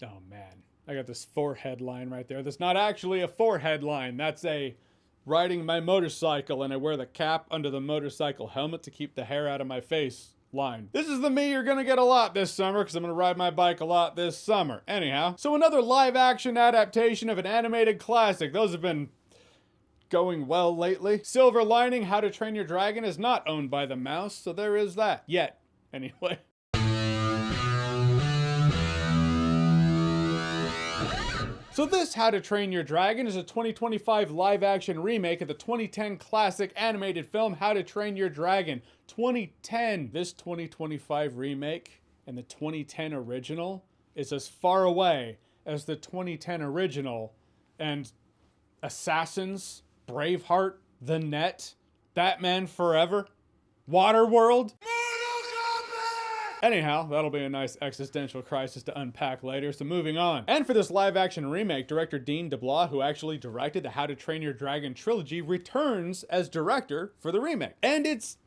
Oh man, I got this forehead line right there. That's not actually a forehead line. That's a riding my motorcycle and I wear the cap under the motorcycle helmet to keep the hair out of my face line. This is the me you're gonna get a lot this summer because I'm gonna ride my bike a lot this summer. Anyhow, so another live action adaptation of an animated classic. Those have been going well lately. Silver Lining, How to Train Your Dragon is not owned by the mouse, so there is that. Yet, anyway. So this How to Train Your Dragon is a 2025 live-action remake of the 2010 classic animated film How to Train Your Dragon. 2010. This 2025 remake and the 2010 original is as far away as the 2010 original and Assassins, Braveheart, The Net, Batman Forever, Waterworld. Anyhow, that'll be a nice existential crisis to unpack later, so moving on. And for this live-action remake, director Dean DeBlois, who actually directed the How to Train Your Dragon trilogy, returns as director for the remake. And it's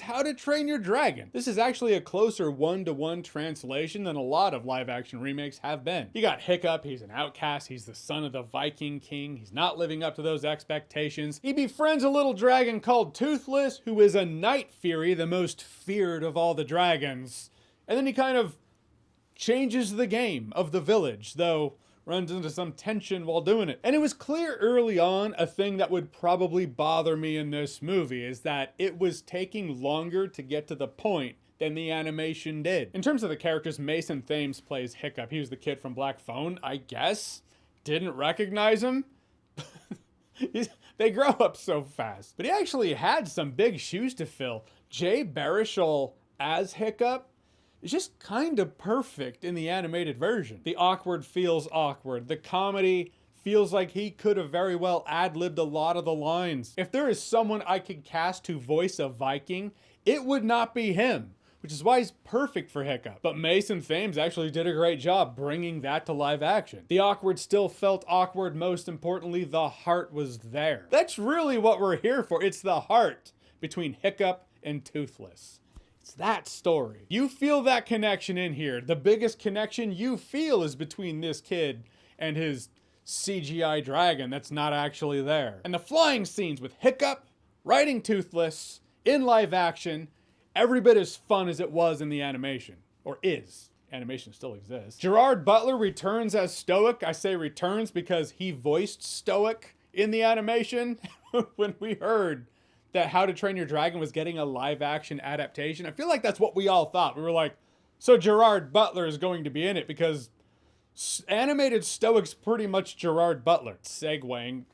How to Train Your Dragon. This is actually a closer one-to-one translation than a lot of live-action remakes have been. You got Hiccup, he's an outcast, he's the son of the Viking king, he's not living up to those expectations. He befriends a little dragon called Toothless, who is a night fury, the most feared of all the dragons. And then he kind of changes the game of the village, though runs into some tension while doing it. And it was clear early on, a thing that would probably bother me in this movie is that it was taking longer to get to the point than the animation did. In terms of the characters, Mason Thames plays Hiccup. He was the kid from Black Phone, I guess. Didn't recognize him. They grow up so fast. But he actually had some big shoes to fill. Jay Baruchel as Hiccup is just kind of perfect in the animated version. The awkward feels awkward. The comedy feels like he could have very well ad-libbed a lot of the lines. If there is someone I could cast to voice a Viking, it would not be him, which is why he's perfect for Hiccup. But Mason Thames actually did a great job bringing that to live action. The awkward still felt awkward. Most importantly, the heart was there. That's really what we're here for. It's the heart between Hiccup and Toothless. It's that story. You feel that connection in here. The biggest connection you feel is between this kid and his CGI dragon that's not actually there. And the flying scenes with Hiccup riding Toothless in live action, every bit as fun as it was in the animation. Or is. Animation still exists. Gerard Butler returns as Stoic. I say returns because he voiced Stoic in the animation. When we heard that How to Train Your Dragon was getting a live action adaptation, I feel like that's what we all thought. We were like, so Gerard Butler is going to be in it because animated Stoic's pretty much Gerard Butler. Segueing.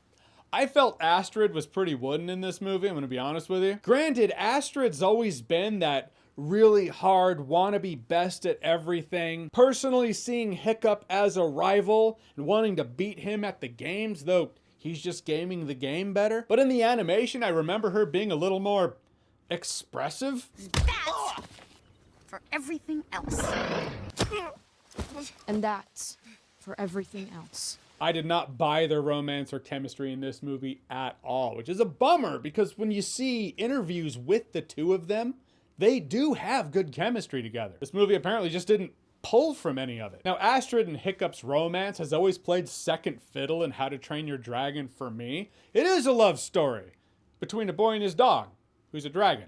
I felt Astrid was pretty wooden in this movie, I'm going to be honest with you. Granted, Astrid's always been that really hard, wannabe best at everything. Personally seeing Hiccup as a rival and wanting to beat him at the games, though he's just gaming the game better. But in the animation, I remember her being a little more expressive. That's for everything else. And that's for everything else. I did not buy their romance or chemistry in this movie at all, which is a bummer because when you see interviews with the two of them, they do have good chemistry together. This movie apparently just didn't pull from any of it. Now, Astrid and Hiccup's romance has always played second fiddle in How to Train Your Dragon for me. It is a love story between a boy and his dog, who's a dragon,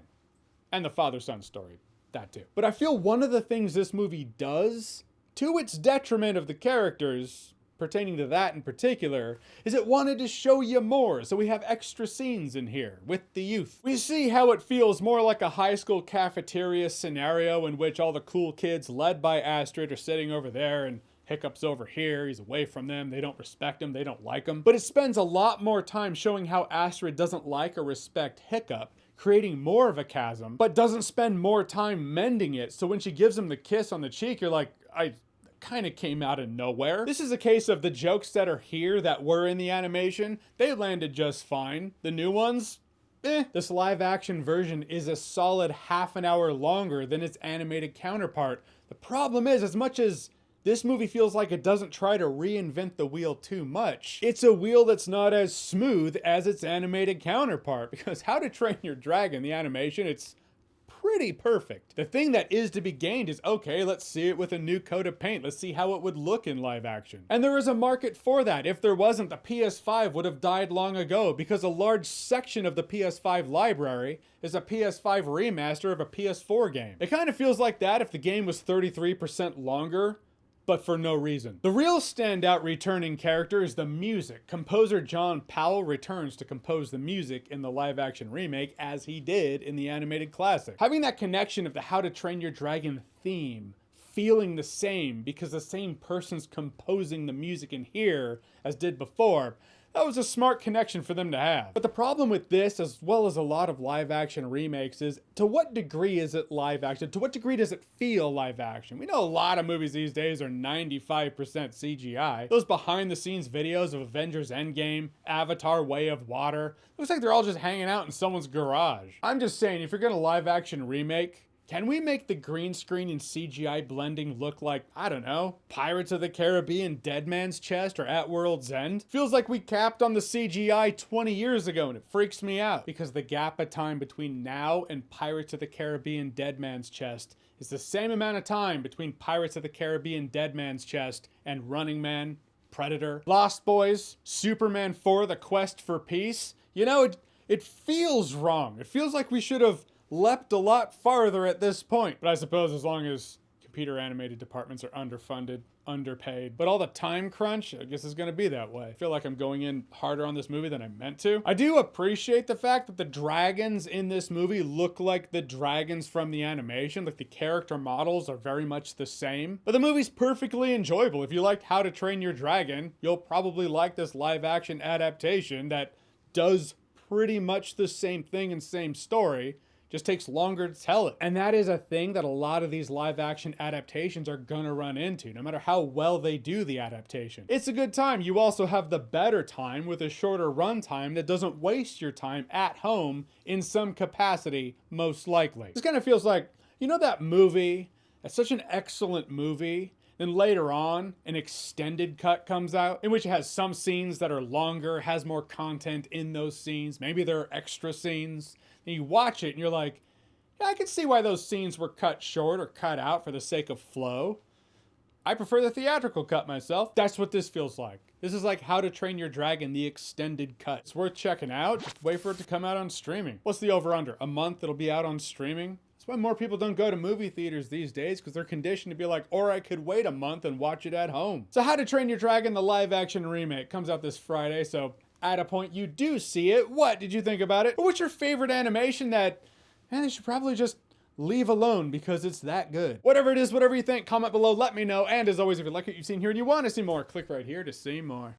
and the father-son story, that too. But I feel one of the things this movie does, to its detriment of the characters, pertaining to that in particular, is it wanted to show you more, so we have extra scenes in here with the youth. We see how it feels more like a high school cafeteria scenario in which all the cool kids led by Astrid are sitting over there and Hiccup's over here, he's away from them, they don't respect him, they don't like him. But it spends a lot more time showing how Astrid doesn't like or respect Hiccup, creating more of a chasm, but doesn't spend more time mending it, so when she gives him the kiss on the cheek, you're like, I kind of came out of nowhere. This is a case of the jokes that are here that were in the animation, they landed just fine. The new ones, This live action version is a solid half an hour longer than its animated counterpart. The problem is, as much as this movie feels like it doesn't try to reinvent the wheel too much, it's a wheel that's not as smooth as its animated counterpart, because How to Train Your Dragon, the animation, it's pretty perfect. The thing that is to be gained is, okay, let's see it with a new coat of paint. Let's see how it would look in live action. And there is a market for that. If there wasn't, the PS5 would have died long ago, because a large section of the PS5 library is a PS5 remaster of a PS4 game. It kind of feels like that if the game was 33% longer, but for no reason. The real standout returning character is the music. Composer John Powell returns to compose the music in the live-action remake, as he did in the animated classic. Having that connection of the How to Train Your Dragon theme feeling the same, because the same person's composing the music in here as did before, that was a smart connection for them to have. But the problem with this, as well as a lot of live action remakes, is to what degree is it live action? To what degree does it feel live action? We know a lot of movies these days are 95% CGI. Those behind the scenes videos of Avengers Endgame, Avatar Way of Water, looks like they're all just hanging out in someone's garage. I'm just saying, if you're gonna live action remake, can we make the green screen and CGI blending look like, I don't know, Pirates of the Caribbean, Dead Man's Chest, or At World's End? Feels like we capped on the CGI 20 years ago, and it freaks me out, because the gap of time between now and Pirates of the Caribbean, Dead Man's Chest is the same amount of time between Pirates of the Caribbean, Dead Man's Chest and Running Man, Predator, Lost Boys, Superman 4, The Quest for Peace. You know, it feels wrong. It feels like we should have leapt a lot farther at this point. But I suppose as long as computer animated departments are underfunded, underpaid, but all the time crunch, I guess is gonna be that way. I feel like I'm going in harder on this movie than I meant to. I do appreciate the fact that the dragons in this movie look like the dragons from the animation, like the character models are very much the same. But the movie's perfectly enjoyable. If you liked How to Train Your Dragon, you'll probably like this live action adaptation that does pretty much the same thing and same story, just takes longer to tell it. And that is a thing that a lot of these live action adaptations are gonna run into, no matter how well they do the adaptation. It's a good time. You also have the better time with a shorter runtime that doesn't waste your time at home in some capacity, most likely. This kind of feels like, you know that movie, that's such an excellent movie, then later on, an extended cut comes out in which it has some scenes that are longer, has more content in those scenes. Maybe there are extra scenes. And you watch it and you're like, yeah, I can see why those scenes were cut short or cut out for the sake of flow. I prefer the theatrical cut myself. That's what this feels like. This is like How to Train Your Dragon, the extended cut. It's worth checking out. Just wait for it to come out on streaming. What's the over-under? A month it'll be out on streaming? That's why more people don't go to movie theaters these days, because they're conditioned to be like, or I could wait a month and watch it at home. So How to Train Your Dragon, the live action remake, comes out this Friday, so at a point you do see it. What did you think about it? Or what's your favorite animation that, man, they should probably just leave alone because it's that good? Whatever it is, whatever you think, comment below, let me know. And as always, if you like what you've seen here and you want to see more, click right here to see more.